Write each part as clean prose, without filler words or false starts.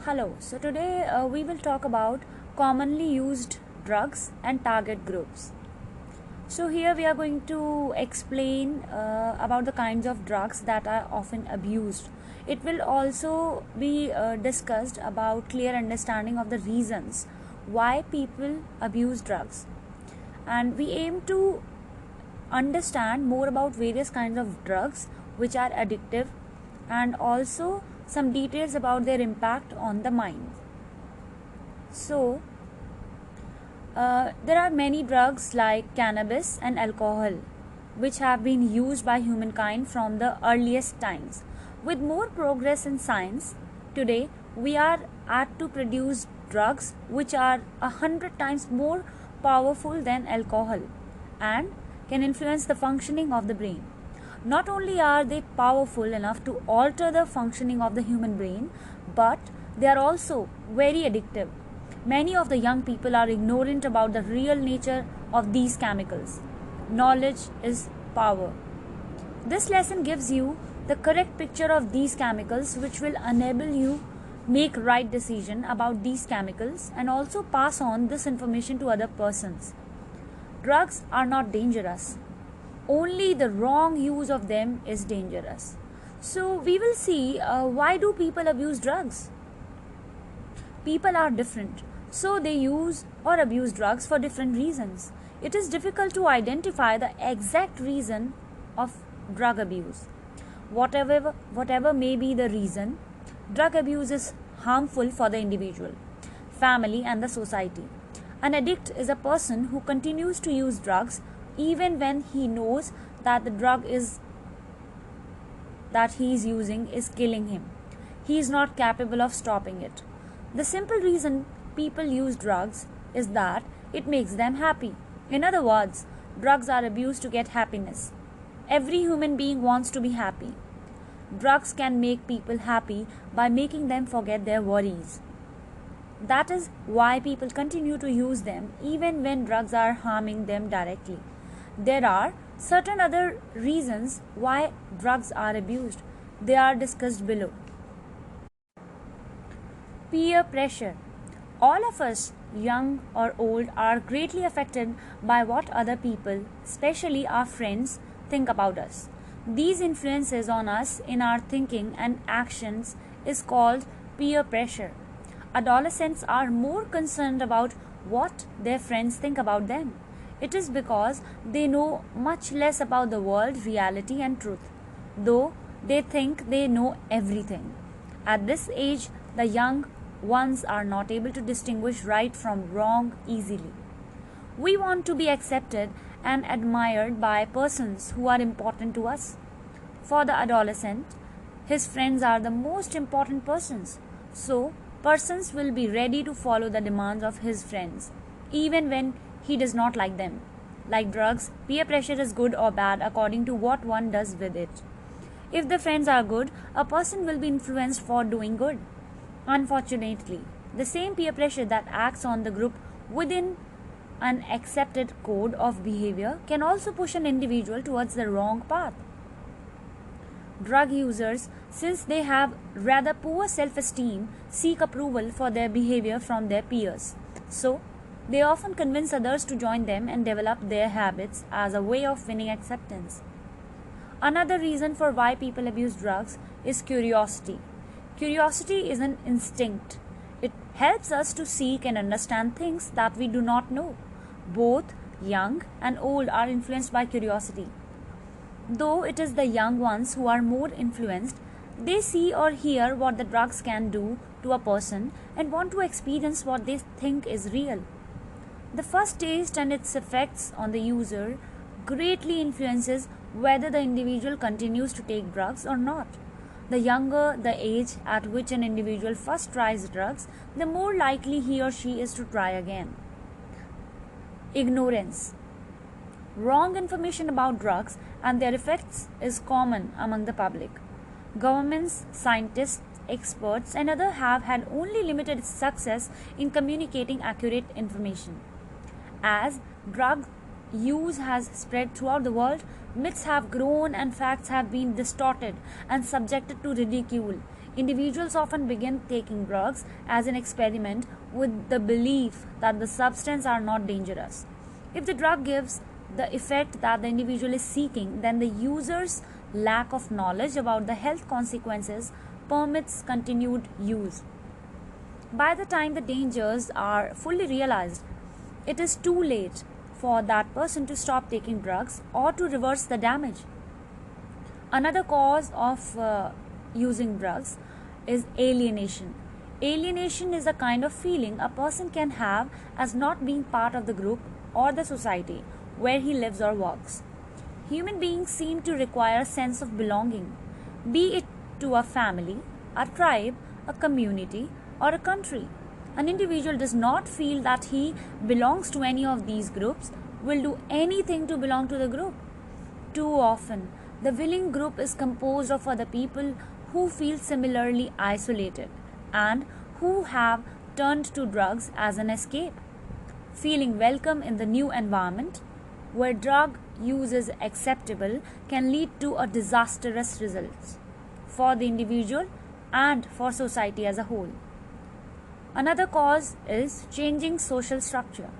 Hello, so today we will talk about commonly used drugs and target groups. So here we are going to explain about the kinds of drugs that are often abused. It will also be discussed about clear understanding of the reasons why people abuse drugs. And we aim to understand more about various kinds of drugs which are addictive and also some details about their impact on the mind. So, there are many drugs like cannabis and alcohol which have been used by humankind from the earliest times. With more progress in science, today we are at to produce drugs which are 100 times more powerful than alcohol and can influence the functioning of the brain. Not only are they powerful enough to alter the functioning of the human brain, but they are also very addictive. Many of the young people are ignorant about the real nature of these chemicals. Knowledge is power. This lesson gives you the correct picture of these chemicals, which will enable you make right decision about these chemicals and also pass on this information to other persons. Drugs are not dangerous. Only the wrong use of them is dangerous. So we will see why do people abuse drugs. People are different, so they use or abuse drugs for different reasons. It is difficult to identify the exact reason of drug abuse. Whatever may be the reason, drug abuse is harmful for the individual, family and the society. An addict is a person who continues to use drugs even when he knows that the drug that he is using is killing him. He is not capable of stopping it. The simple reason people use drugs is that it makes them happy. In other words, drugs are abused to get happiness. Every human being wants to be happy. Drugs can make people happy by making them forget their worries. That is why people continue to use them even when drugs are harming them directly. There are certain other reasons why drugs are abused. They are discussed below. Peer pressure. All of us, young or old, are greatly affected by what other people, especially our friends, think about us. These influences on us in our thinking and actions is called peer pressure. Adolescents are more concerned about what their friends think about them. It is because they know much less about the world, reality and truth, though they think they know everything. At this age, the young ones are not able to distinguish right from wrong easily. We want to be accepted and admired by persons who are important to us. For the adolescent, his friends are the most important persons. So, persons will be ready to follow the demands of his friends, even when he does not like them. Like drugs, peer pressure is good or bad according to what one does with it. If the friends are good, a person will be influenced for doing good. Unfortunately, the same peer pressure that acts on the group within an accepted code of behavior can also push an individual towards the wrong path. Drug users, since they have rather poor self-esteem, seek approval for their behavior from their peers. So, they often convince others to join them and develop their habits as a way of winning acceptance. Another reason for why people abuse drugs is curiosity. Curiosity is an instinct. It helps us to seek and understand things that we do not know. Both young and old are influenced by curiosity. Though it is the young ones who are more influenced, they see or hear what the drugs can do to a person and want to experience what they think is real. The first taste and its effects on the user greatly influences whether the individual continues to take drugs or not. The younger the age at which an individual first tries drugs, the more likely he or she is to try again. Ignorance. Wrong information about drugs and their effects is common among the public. Governments, scientists, experts, and others have had only limited success in communicating accurate information. As drug use has spread throughout the world, myths have grown and facts have been distorted and subjected to ridicule. Individuals often begin taking drugs as an experiment with the belief that the substance are not dangerous. If the drug gives the effect that the individual is seeking, then the user's lack of knowledge about the health consequences permits continued use. By the time the dangers are fully realized, it is too late for that person to stop taking drugs or to reverse the damage. Another cause of using drugs is alienation. Alienation is a kind of feeling a person can have as not being part of the group or the society where he lives or works. Human beings seem to require a sense of belonging, be it to a family, a tribe, a community, or a country. An individual does not feel that he belongs to any of these groups, will do anything to belong to the group. Too often, the willing group is composed of other people who feel similarly isolated and who have turned to drugs as an escape. Feeling welcome in the new environment, where drug use is acceptable, can lead to a disastrous result for the individual and for society as a whole. Another cause is changing social structure.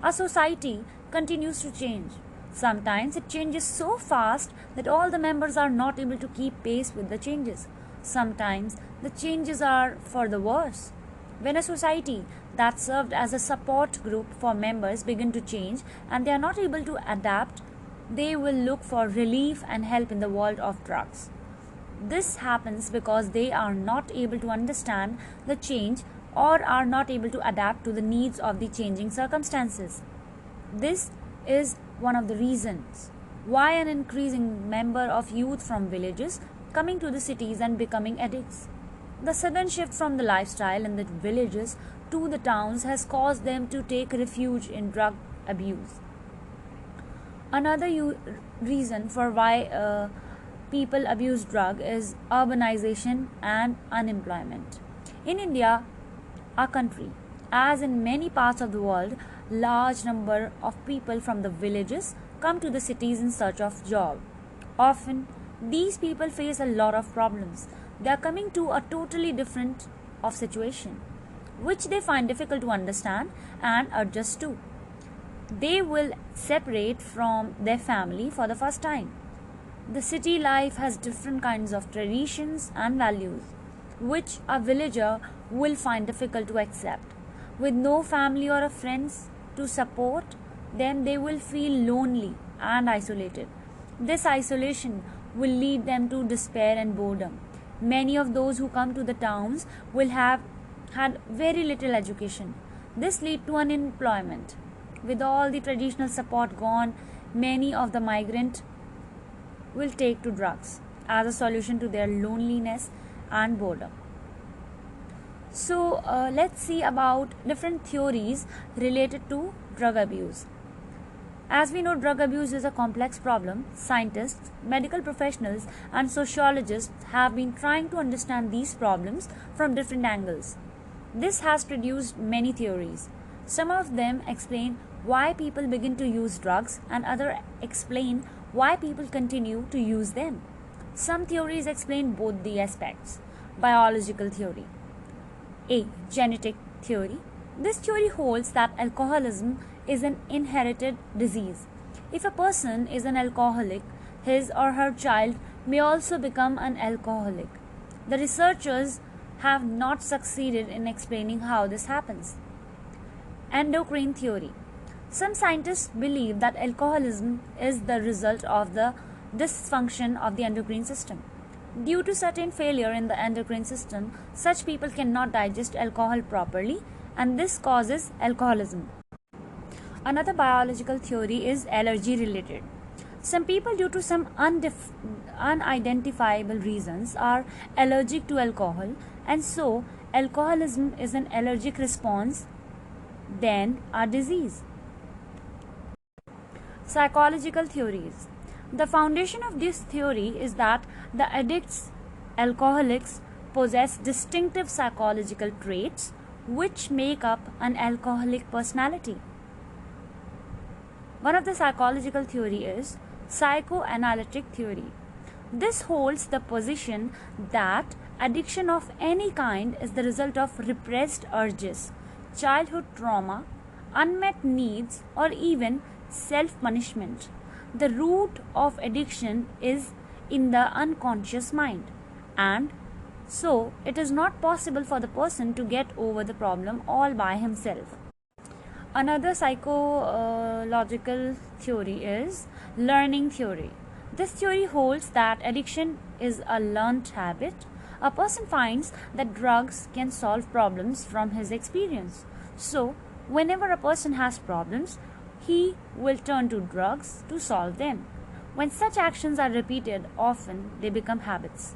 A society continues to change. Sometimes it changes so fast that all the members are not able to keep pace with the changes. Sometimes the changes are for the worse. When a society that served as a support group for members begin to change and they are not able to adapt, they will look for relief and help in the world of drugs. This happens because they are not able to understand the change or are not able to adapt to the needs of the changing circumstances. This is one of the reasons why an increasing number of youth from villages coming to the cities and becoming addicts. The sudden shift from the lifestyle in the villages to the towns has caused them to take refuge in drug abuse. Another reason for why people abuse drug is urbanization and unemployment. In India, our country, as in many parts of the world, large number of people from the villages come to the cities in search of job. Often, these people face a lot of problems. They are coming to a totally different of situation, which they find difficult to understand and adjust to. They will separate from their family for the first time. The city life has different kinds of traditions and values, which a villager will find difficult to accept. With no family or friends to support them, they will feel lonely and isolated. This isolation will lead them to despair and boredom. Many of those who come to the towns will have had very little education. This leads to unemployment. With all the traditional support gone, many of the migrants will take to drugs as a solution to their loneliness and boredom. So let's see about different theories related to drug abuse. As we know, drug abuse is a complex problem. Scientists, medical professionals, and sociologists have been trying to understand these problems from different angles. This has produced many theories. Some of them explain why people begin to use drugs, and others explain why people continue to use them. Some theories explain both the aspects. Biological theory. A. Genetic theory. This theory holds that alcoholism is an inherited disease. If a person is an alcoholic, his or her child may also become an alcoholic. The researchers have not succeeded in explaining how this happens. Endocrine theory. Some scientists believe that alcoholism is the result of the dysfunction of the endocrine system. Due to certain failure in the endocrine system, such people cannot digest alcohol properly, and this causes alcoholism. Another biological theory is allergy related. Some people, due to some unidentifiable reasons, are allergic to alcohol, and so alcoholism is an allergic response, then a disease. Psychological theories. The foundation of this theory is that the addicts, alcoholics, possess distinctive psychological traits which make up an alcoholic personality. One of the psychological theory is psychoanalytic theory. This holds the position that Addiction of any kind is the result of repressed urges, childhood trauma, unmet needs, or even self punishment. The root of addiction is in the unconscious mind, and so it is not possible for the person to get over the problem all by himself. Another psychological theory is learning theory. This theory holds that addiction is a learned habit. A person finds that drugs can solve problems from his experience. So, whenever a person has problems, he will turn to drugs to solve them. When such actions are repeated, often they become habits.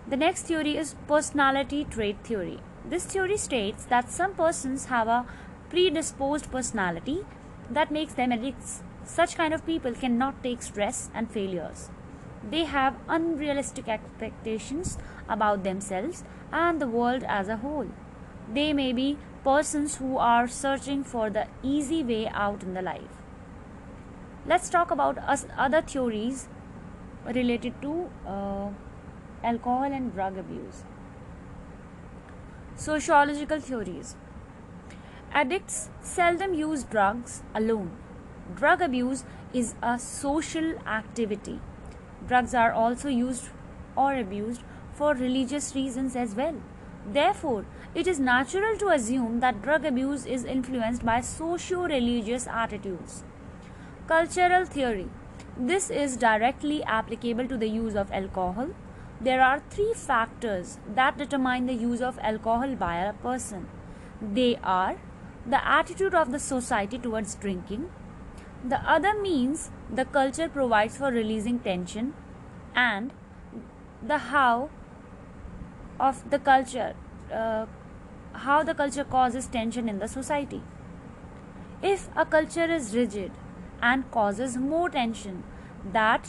The next theory is personality trait theory. This theory states that some persons have a predisposed personality that makes them addicts. Such kind of people cannot take stress and failures. They have unrealistic expectations about themselves and the world as a whole. They may be persons who are searching for the easy way out in the life. Let's talk about other theories related to alcohol and drug abuse. Sociological theories. Addicts seldom use drugs alone. Drug abuse is a social activity. Drugs are also used or abused for religious reasons as well. Therefore, it is natural to assume that drug abuse is influenced by socio-religious attitudes. Cultural theory. This is directly applicable to the use of alcohol. There are three factors that determine the use of alcohol by a person. They are the attitude of the society towards drinking, the other means the culture provides for releasing tension, and the how the culture causes tension in the society. If a culture is rigid and causes more tension than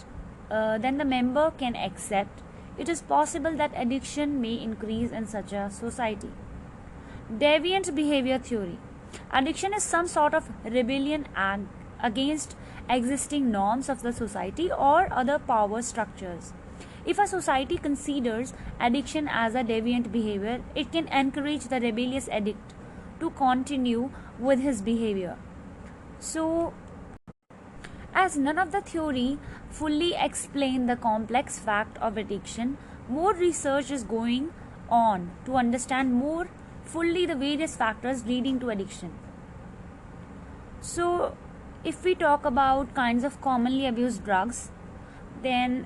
the member can accept, it is possible that addiction may increase in such a society. Deviant behavior theory. Addiction is some sort of rebellion against existing norms of the society or other power structures. If a society considers addiction as a deviant behavior, it can encourage the rebellious addict to continue with his behavior. So, as none of the theory fully explain the complex fact of addiction, more research is going on to understand more fully the various factors leading to addiction. So, if we talk about kinds of commonly abused drugs, then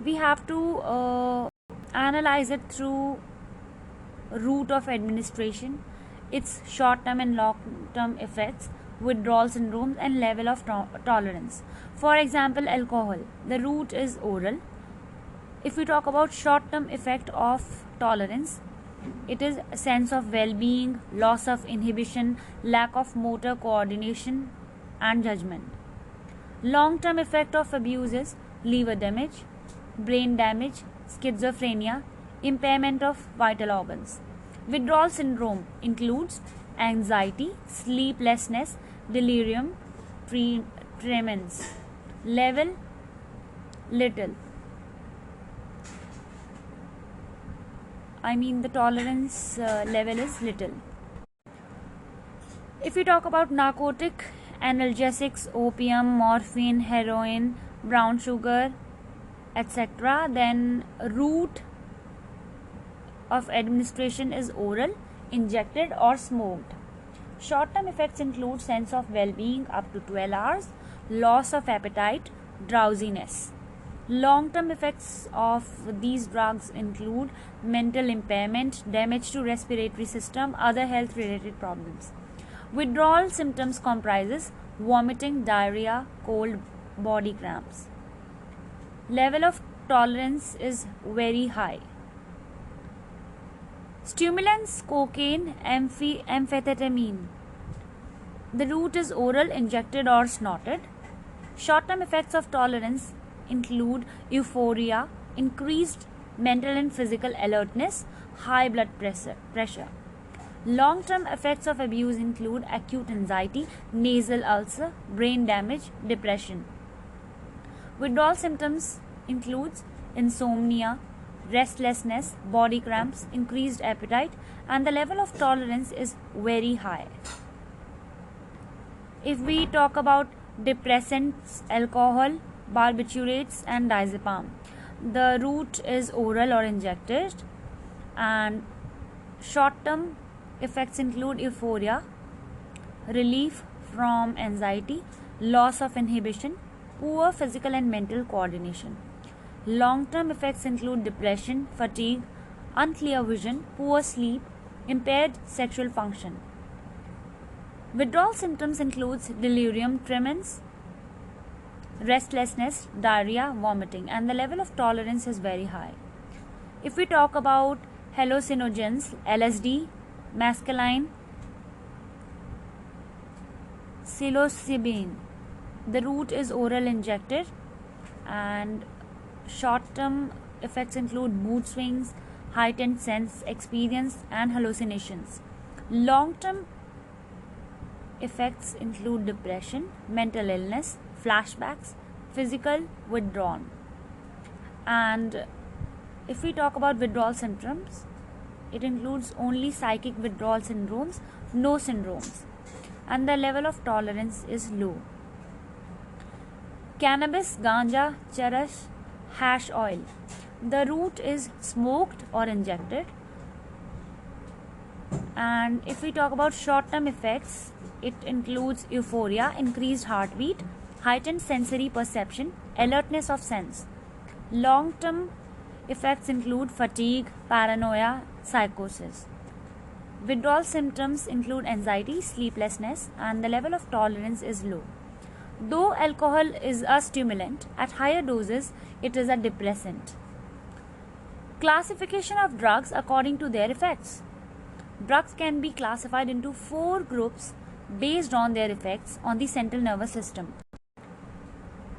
we have to analyze it through route of administration, its short-term and long-term effects, withdrawal syndromes, and level of tolerance. For example, alcohol, the route is oral. If we talk about short-term effect of tolerance, it is a sense of well-being, loss of inhibition, lack of motor coordination and judgment. Long-term effect of abuse is liver damage, brain damage, schizophrenia, impairment of vital organs. Withdrawal syndrome includes anxiety, sleeplessness, delirium, tremens. Level little. The tolerance level is little. If we talk about narcotic, analgesics, opium, morphine, heroin, brown sugar, etc., then route of administration is oral, injected, or smoked. Short-term effects include sense of well-being up to 12 hours, loss of appetite, drowsiness. Long-term effects of these drugs include mental impairment, damage to respiratory system, other health-related problems. Withdrawal symptoms comprises vomiting, diarrhea, cold, body cramps. Level of tolerance is very high. Stimulants, cocaine, amphetamine. The route is oral, injected, or snorted. Short-term effects of tolerance include euphoria, increased mental and physical alertness, high blood pressure. Long-term effects of abuse include acute anxiety, nasal ulcer, brain damage, depression. Withdrawal symptoms includes insomnia, restlessness, body cramps, increased appetite, and the level of tolerance is very high. If we talk about depressants, alcohol, barbiturates, and diazepam, the route is oral or injected, and short-term effects include euphoria, relief from anxiety, loss of inhibition, poor physical and mental coordination. Long-term effects include depression, fatigue, unclear vision, poor sleep, impaired sexual function. Withdrawal symptoms includes delirium tremens, restlessness, diarrhea, vomiting, and the level of tolerance is very high. If we talk about hallucinogens, LSD, mescaline, psilocybin, the route is oral injected, and short-term effects include mood swings, heightened sense experience, and hallucinations. Long-term effects include depression, mental illness, flashbacks, physical withdrawal. And if we talk about withdrawal symptoms, it includes only psychic withdrawal syndromes, no syndromes, and the level of tolerance is low. Cannabis, ganja, charash, hash oil. The root is smoked or injected. And if we talk about short-term effects, it includes euphoria, increased heartbeat, heightened sensory perception, alertness of sense. Long-term effects include fatigue, paranoia, psychosis. Withdrawal symptoms include anxiety, sleeplessness, and the level of tolerance is low. Though alcohol is a stimulant, at higher doses it is a depressant. Classification of drugs according to their effects. Drugs can be classified into 4 groups based on their effects on the central nervous system.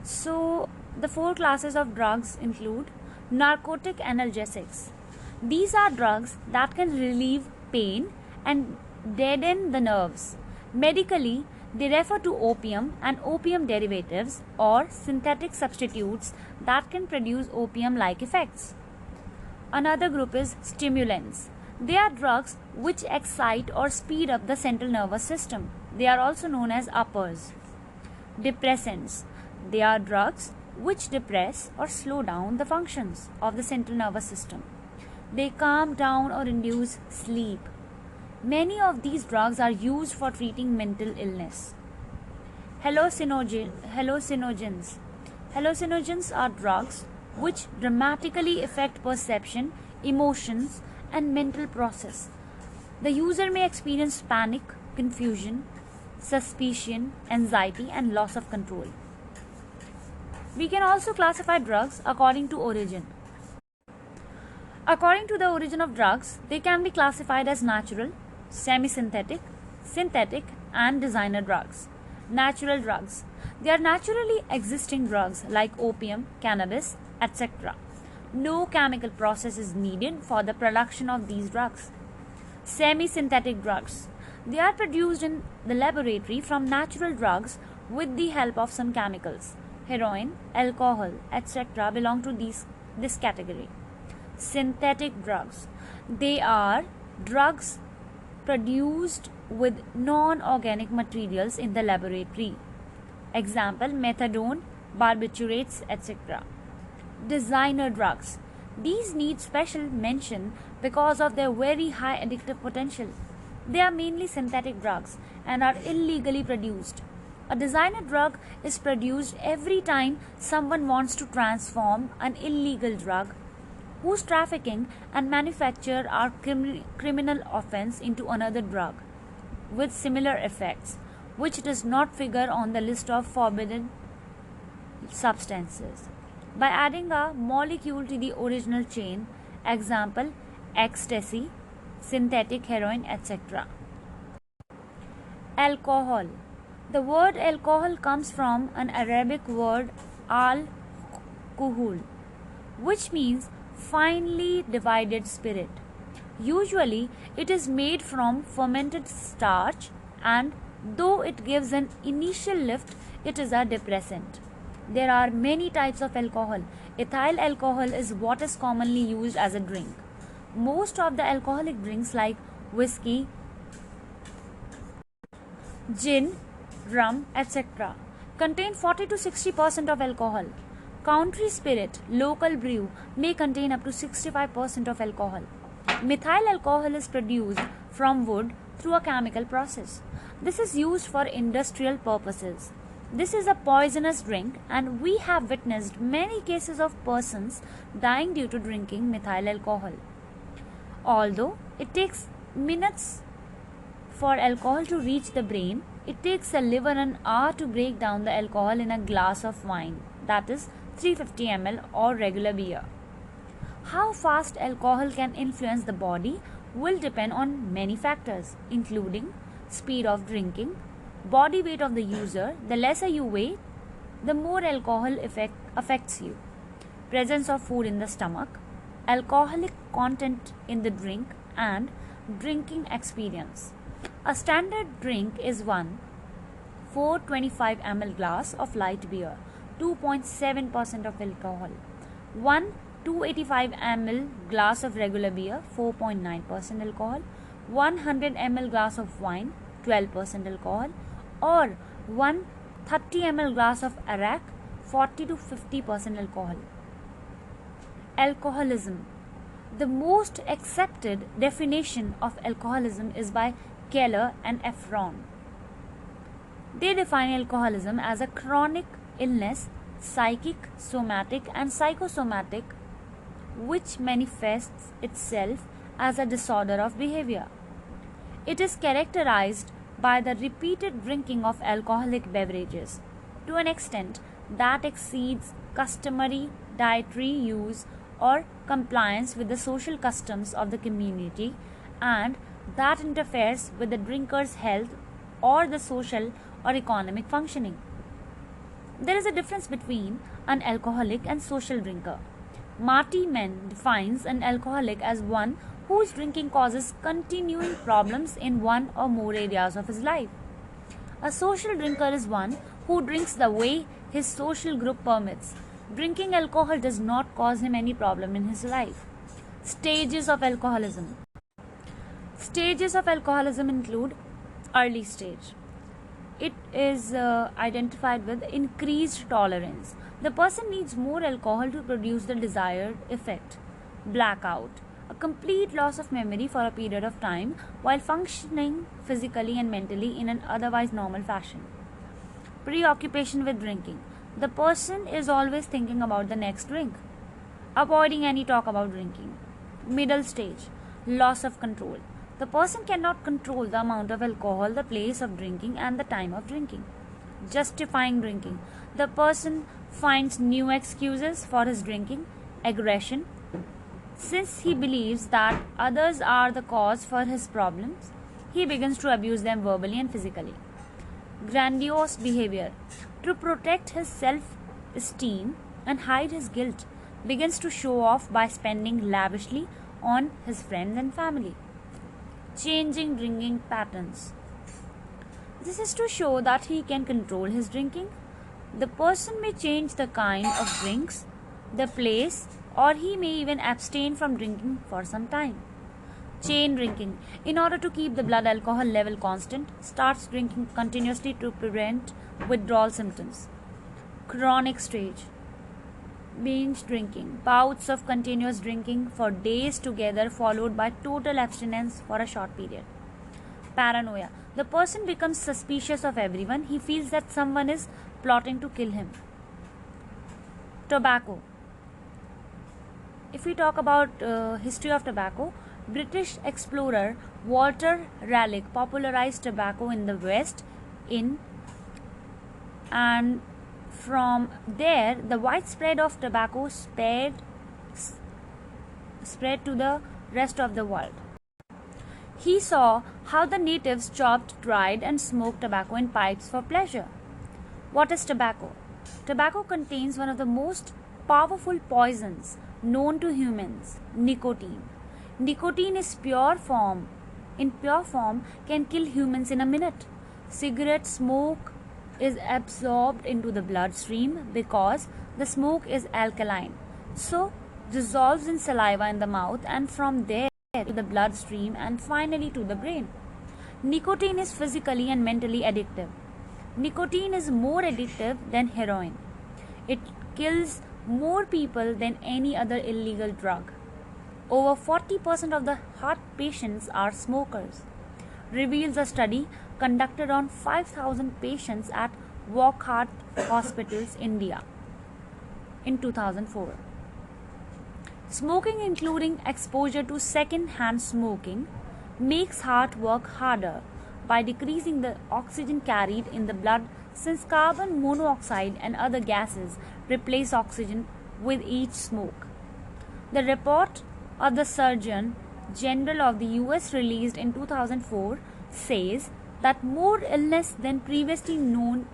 So, the 4 classes of drugs include narcotic analgesics. These are drugs that can relieve pain and deaden the nerves. Medically, they refer to opium and opium derivatives or synthetic substitutes that can produce opium-like effects. Another group is stimulants. They are drugs which excite or speed up the central nervous system. They are also known as uppers. Depressants. They are drugs which depress or slow down the functions of the central nervous system. They calm down or induce sleep. Many of these drugs are used for treating mental illness. Hallucinogens. Hallucinogens are drugs which dramatically affect perception, emotions, and mental process. The user may experience panic, confusion, suspicion, anxiety, and loss of control. We can also classify drugs according to origin. According to the origin of drugs, they can be classified as natural, semi-synthetic, synthetic, and designer drugs. Natural drugs. They are naturally existing drugs like opium, cannabis, etc. No chemical process is needed for the production of these drugs. Semi-synthetic drugs. They are produced in the laboratory from natural drugs with the help of some chemicals. Heroin, alcohol, etc. belong to this category. Synthetic drugs. They are drugs produced with non-organic materials in the laboratory. Example, methadone, barbiturates, etc. Designer drugs. These need special mention because of their very high addictive potential. They are mainly synthetic drugs and are illegally produced. A designer drug is produced every time someone wants to transform an illegal drug whose trafficking and manufacture are criminal offense into another drug with similar effects, which does not figure on the list of forbidden substances. By adding a molecule to the original chain, example, ecstasy, synthetic heroin, etc. Alcohol. The word alcohol comes from an Arabic word al-kuhul, which means finely divided spirit. Usually, it is made from fermented starch, and though it gives an initial lift, it is a depressant. There are many types of alcohol. Ethyl alcohol is what is commonly used as a drink. Most of the alcoholic drinks like whiskey, gin, rum, etc. contain 40 to 60% of alcohol. Country spirit, local brew may contain up to 65% of alcohol. Methyl alcohol is produced from wood through a chemical process. This is used for industrial purposes. This is a poisonous drink, and we have witnessed many cases of persons dying due to drinking methyl alcohol. Although it takes minutes for alcohol to reach the brain, it takes the liver an hour to break down the alcohol in a glass of wine, that is 350 ml or regular beer. How fast alcohol can influence the body will depend on many factors, including speed of drinking, body weight of the user. The lesser you weigh, the more alcohol affects you. Presence of food in the stomach, alcoholic content in the drink, and drinking experience. A standard drink is 425 ml glass of light beer, 2.7% of alcohol. 285 ml glass of regular beer, 4.9% alcohol. 100 ml glass of wine, 12% alcohol. Or 130 ml glass of arak, 40 to 50% alcohol. Alcoholism. The most accepted definition of alcoholism is by Keller and Efron. They define alcoholism as a chronic illness, psychic, somatic, and psychosomatic, which manifests itself as a disorder of behavior. It is characterized by the repeated drinking of alcoholic beverages to an extent that exceeds customary dietary use or compliance with the social customs of the community, and that interferes with the drinker's health or the social or economic functioning. There is a difference between an alcoholic and social drinker. Marty Mann defines an alcoholic as one whose drinking causes continuing problems in one or more areas of his life. A social drinker is one who drinks the way his social group permits. Drinking alcohol does not cause him any problem in his life. Stages of alcoholism. Stages of alcoholism include early stage. It is identified with increased tolerance. The person needs more alcohol to produce the desired effect. Blackout. A complete loss of memory for a period of time while functioning physically and mentally in an otherwise normal fashion. Preoccupation with drinking. The person is always thinking about the next drink, avoiding any talk about drinking. Middle stage. Loss of control. The person cannot control the amount of alcohol, the place of drinking, and the time of drinking. Justifying drinking. The person finds new excuses for his drinking. Aggression. Since he believes that others are the cause for his problems, he begins to abuse them verbally and physically. Grandiose behavior. To protect his self-esteem and hide his guilt, begins to show off by spending lavishly on his friends and family. Changing drinking patterns. This is to show that he can control his drinking. The person may change the kind of drinks, the place, or he may even abstain from drinking for some time. Chain drinking. In order to keep the blood alcohol level constant, starts drinking continuously to prevent withdrawal symptoms. Chronic stage. Binge drinking. Bouts of continuous drinking for days together followed by total abstinence for a short period. Paranoia. The person becomes suspicious of everyone. He feels that someone is plotting to kill him. Tobacco. If we talk about history of tobacco, British explorer Walter Raleigh popularized tobacco in the West and from there the widespread of tobacco spread to the rest of the world. He saw how the natives chopped, dried, and smoked tobacco in pipes for pleasure. What is tobacco? Tobacco contains one of the most powerful poisons known to humans, nicotine. Nicotine in pure form can kill humans in a minute. Cigarette smoke is absorbed into the bloodstream because the smoke is alkaline, so dissolves in saliva in the mouth and from there to the bloodstream and finally to the brain. Nicotine is physically and mentally addictive. Nicotine is more addictive than heroin. It kills more people than any other illegal drug. Over 40% of the heart patients are smokers, reveals a study conducted on 5,000 patients at Wockhardt Hospitals, India in 2004. Smoking, including exposure to second-hand smoking, makes heart work harder by decreasing the oxygen carried in the blood since carbon monoxide and other gases replace oxygen with each smoke. The report of the Surgeon General of the US released in 2004 says that more illness than previously known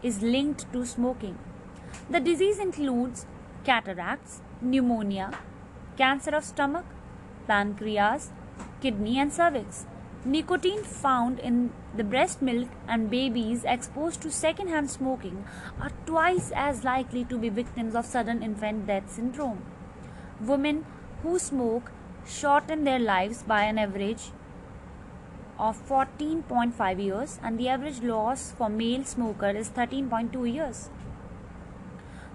is linked to smoking. The disease includes cataracts, pneumonia, cancer of stomach, pancreas, kidney and cervix. Nicotine found in the breast milk and babies exposed to second-hand smoking are twice as likely to be victims of sudden infant death syndrome. Women who smoke shorten their lives by an average of 14.5 years, and the average loss for male smoker is 13.2 years.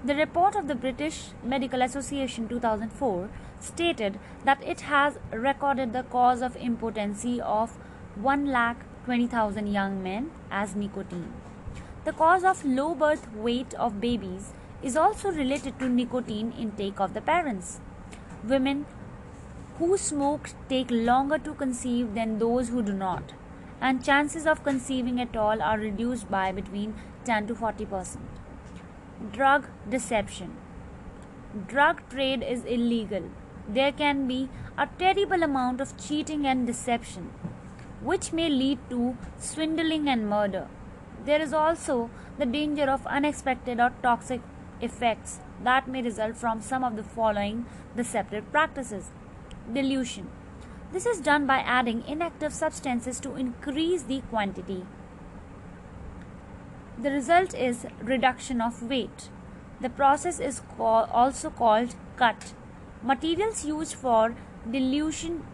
The report of the British Medical Association 2004 stated that it has recorded the cause of impotency of 120,000 young men as nicotine. The cause of low birth weight of babies is also related to nicotine intake of the parents. Women who smoke take longer to conceive than those who do not, and chances of conceiving at all are reduced by between 10 to 40%. Drug deception. Drug trade is illegal. There can be a terrible amount of cheating and deception, which may lead to swindling and murder. There is also the danger of unexpected or toxic effects that may result from some of the following deceptive practices. Dilution. This is done by adding inactive substances to increase the quantity. The result is reduction of weight. The process is also called cut. Materials used for dilution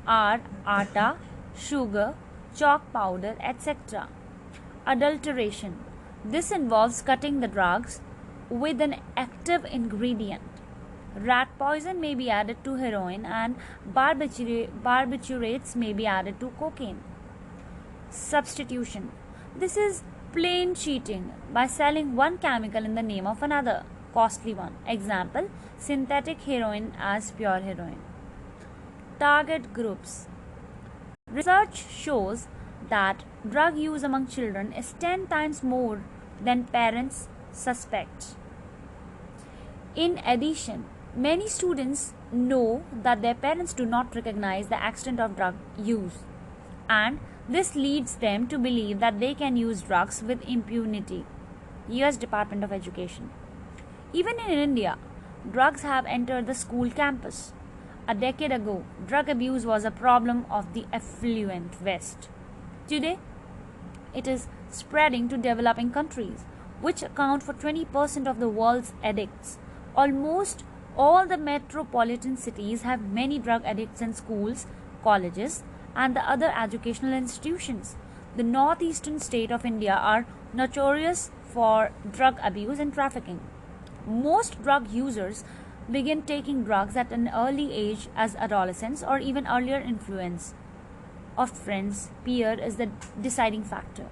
are atta, sugar, chalk powder, etc. Adulteration. This involves cutting the drugs with an active ingredient. Rat poison may be added to heroin and barbiturates may be added to cocaine. Substitution. This is plain cheating by selling one chemical in the name of another, costly one. Example, synthetic heroin as pure heroin. Target groups. Research shows that drug use among children is 10 times more than parents suspect. In addition, many students know that their parents do not recognize the extent of drug use, and this leads them to believe that they can use drugs with impunity. US Department of Education. Even in India, drugs have entered the school campus. A decade ago, drug abuse was a problem of the affluent West. Today, it is spreading to developing countries, which account for 20% of the world's addicts. Almost all the metropolitan cities have many drug addicts in schools, colleges, and the other educational institutions. The northeastern state of India are notorious for drug abuse and trafficking. Most drug users begin taking drugs at an early age as adolescents or even earlier. Influence of friends, peer is the deciding factor.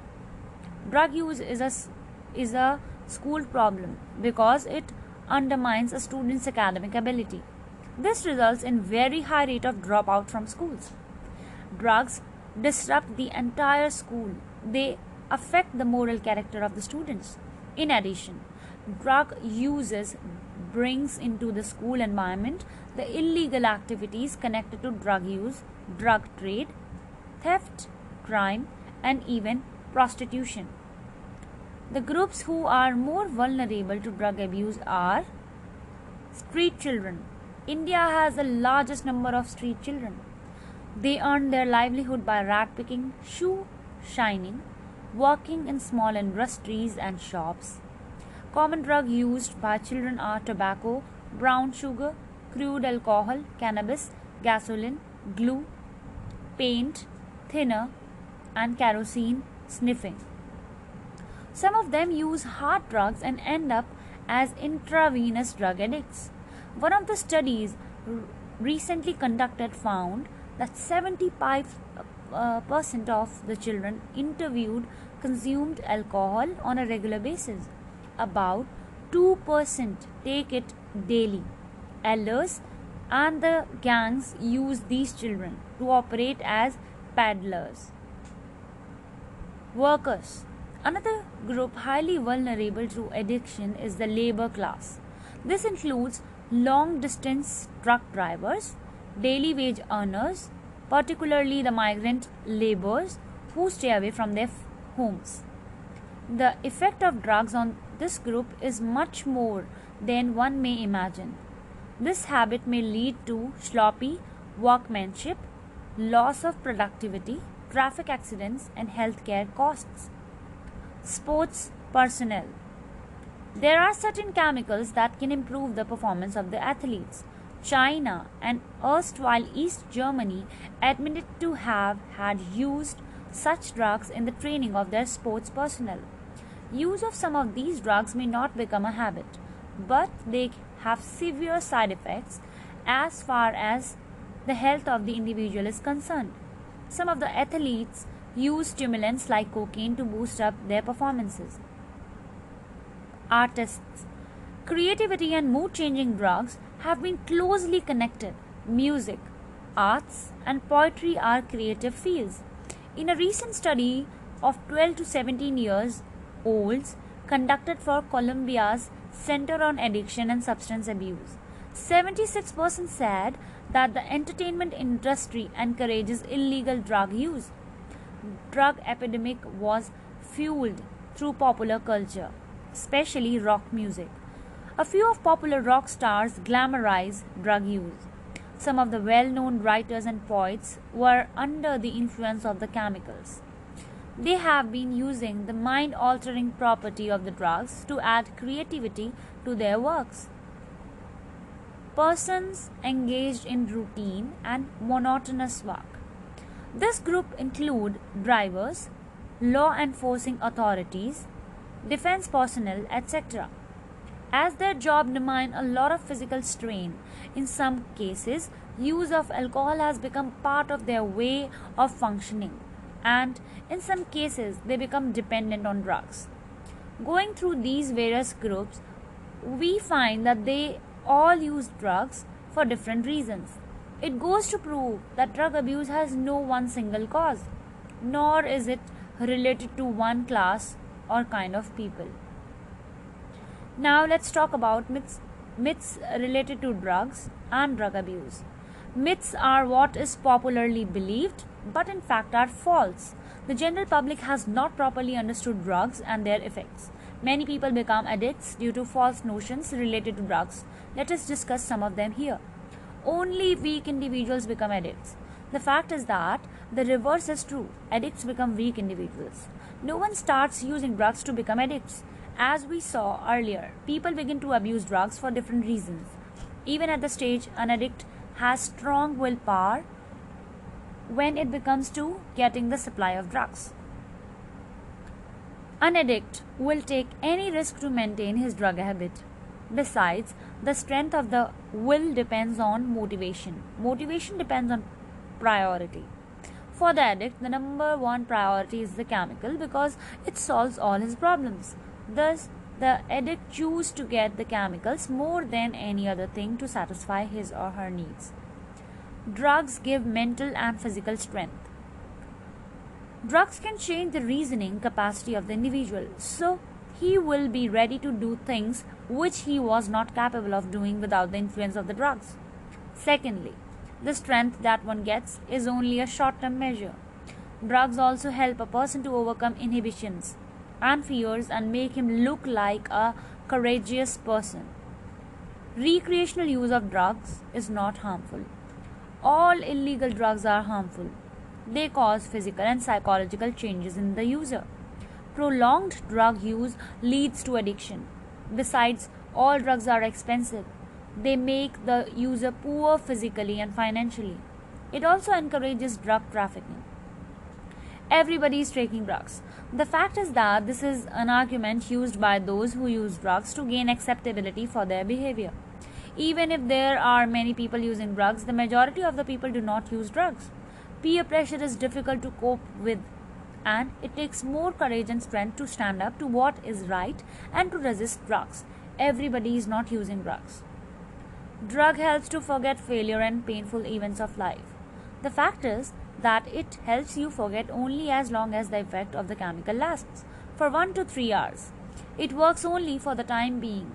Drug use is a school problem because it undermines a student's academic ability. This results in very high rate of dropout from schools. Drugs disrupt the entire school. They affect the moral character of the students. In addition, drug uses brings into the school environment the illegal activities connected to drug use, drug trade, theft, crime, and even prostitution. The groups who are more vulnerable to drug abuse are street children. India has the largest number of street children. They earn their livelihood by rat picking, shoe shining, working in small industries and shops. Common drugs used by children are tobacco, brown sugar, crude alcohol, cannabis, gasoline, glue, paint, thinner, and kerosene sniffing. Some of them use hard drugs and end up as intravenous drug addicts. One of the studies recently conducted found that 75% of the children interviewed consumed alcohol on a regular basis. About 2% take it daily. Elders and the gangs use these children to operate as peddlers. Workers. Another group highly vulnerable to addiction is the labor class. This includes long-distance truck drivers, daily wage earners, particularly the migrant laborers who stay away from their homes. The effect of drugs on this group is much more than one may imagine. This habit may lead to sloppy workmanship, loss of productivity, traffic accidents, and healthcare costs. Sports personnel. There are certain chemicals that can improve the performance of the athletes. China and erstwhile East Germany admitted to have had used such drugs in the training of their sports personnel. Use of some of these drugs may not become a habit, but they have severe side effects as far as the health of the individual is concerned. Some of the athletes use stimulants like cocaine to boost up their performances. Artists. Creativity and mood-changing drugs have been closely connected. Music, arts, and poetry are creative fields. In a recent study of 12 to 17 years olds conducted for Columbia's Center on Addiction and Substance Abuse, 76% said that the entertainment industry encourages illegal drug use. Drug epidemic was fueled through popular culture, especially rock music. A few of popular rock stars glamorize drug use. Some of the well-known writers and poets were under the influence of the chemicals. They have been using the mind-altering property of the drugs to add creativity to their works. Persons engaged in routine and monotonous work. This group include drivers, law enforcing authorities, defense personnel, etc. As their job demand a lot of physical strain, in some cases, use of alcohol has become part of their way of functioning, and in some cases, they become dependent on drugs. Going through these various groups, we find that they all use drugs for different reasons. It goes to prove that drug abuse has no one single cause, nor is it related to one class or kind of people. Now let's talk about myths related to drugs and drug abuse. Myths are what is popularly believed, but in fact are false. The general public has not properly understood drugs and their effects. Many people become addicts due to false notions related to drugs. Let us discuss some of them here. Only weak individuals become addicts. The fact is that the reverse is true. Addicts become weak individuals. No one starts using drugs to become addicts. As we saw earlier, people begin to abuse drugs for different reasons. Even at the stage an addict has strong willpower when it becomes to getting the supply of drugs. An addict will take any risk to maintain his drug habit. Besides, the strength of the will depends on motivation. Motivation depends on priority. For the addict, the number one priority is the chemical because it solves all his problems. Thus, the addict chooses to get the chemicals more than any other thing to satisfy his or her needs. Drugs give mental and physical strength. Drugs can change the reasoning capacity of the individual, so he will be ready to do things which he was not capable of doing without the influence of the drugs. Secondly, the strength that one gets is only a short-term measure. Drugs also help a person to overcome inhibitions and fears and make him look like a courageous person. Recreational use of drugs is not harmful. All illegal drugs are harmful. They cause physical and psychological changes in the user. Prolonged drug use leads to addiction. Besides, all drugs are expensive. They make the user poor physically and financially. It also encourages drug trafficking. Everybody is taking drugs. The fact is that this is an argument used by those who use drugs to gain acceptability for their behavior. Even if there are many people using drugs, the majority of the people do not use drugs. Peer pressure is difficult to cope with, and it takes more courage and strength to stand up to what is right and to resist drugs. Everybody is not using drugs. Drug helps to forget failure and painful events of life. The fact is that it helps you forget only as long as the effect of the chemical lasts, for 1 to 3 hours. It works only for the time being.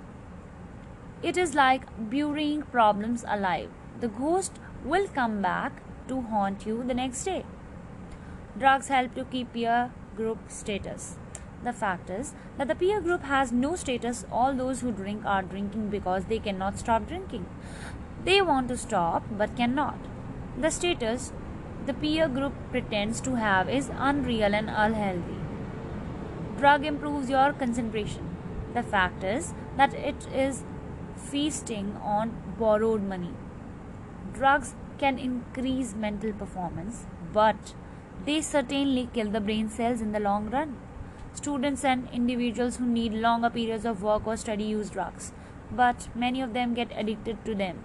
It is like burying problems alive. The ghost will come back to haunt you the next day. Drugs help to keep peer group status. The fact is that the peer group has no status. All those who drink are drinking because they cannot stop drinking. They want to stop but cannot. The status the peer group pretends to have is unreal and unhealthy. Drug improves your concentration. The fact is that it is feasting on borrowed money. Drugs can increase mental performance, but they certainly kill the brain cells in the long run. Students and individuals who need longer periods of work or study use drugs, but many of them get addicted to them,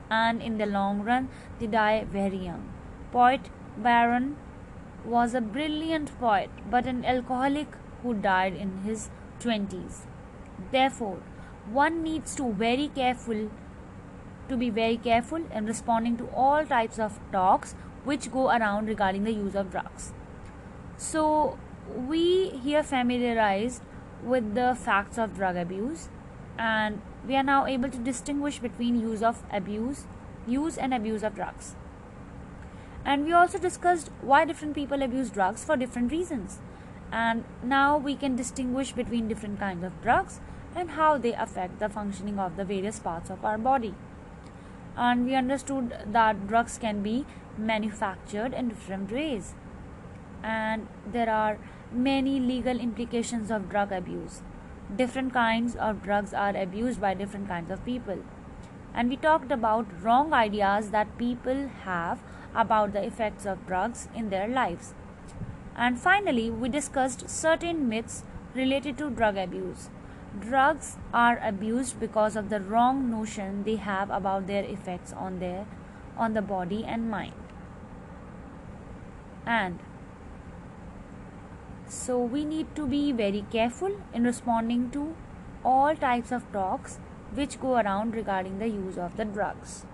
and in the long run, they die very young. Poet Byron was a brilliant poet, but an alcoholic who died in his 20s. Therefore, one needs to be very careful in responding to all types of talks which go around regarding the use of drugs. So, we here familiarized with the facts of drug abuse, and we are now able to distinguish between use and abuse of drugs. And we also discussed why different people abuse drugs for different reasons. And now we can distinguish between different kinds of drugs and how they affect the functioning of the various parts of our body. And we understood that drugs can be manufactured in different ways. And there are many legal implications of drug abuse. Different kinds of drugs are abused by different kinds of people. And we talked about wrong ideas that people have about the effects of drugs in their lives. And finally, we discussed certain myths related to drug abuse. Drugs are abused because of the wrong notion they have about their effects on the body and mind. And so we need to be very careful in responding to all types of talks which go around regarding the use of the drugs.